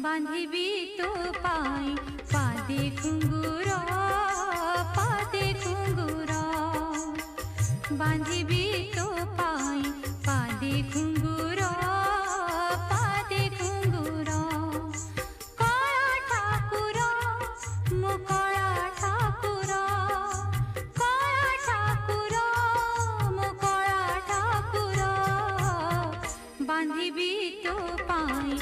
बांधिबी तो पाई पादे घुंगुर बांधिबी तो पाई पादे घुंगुर कला ठाकुर मो कला ठाकुर कला ठाकुर मो कला ठाकुर बांधिबी तो पाई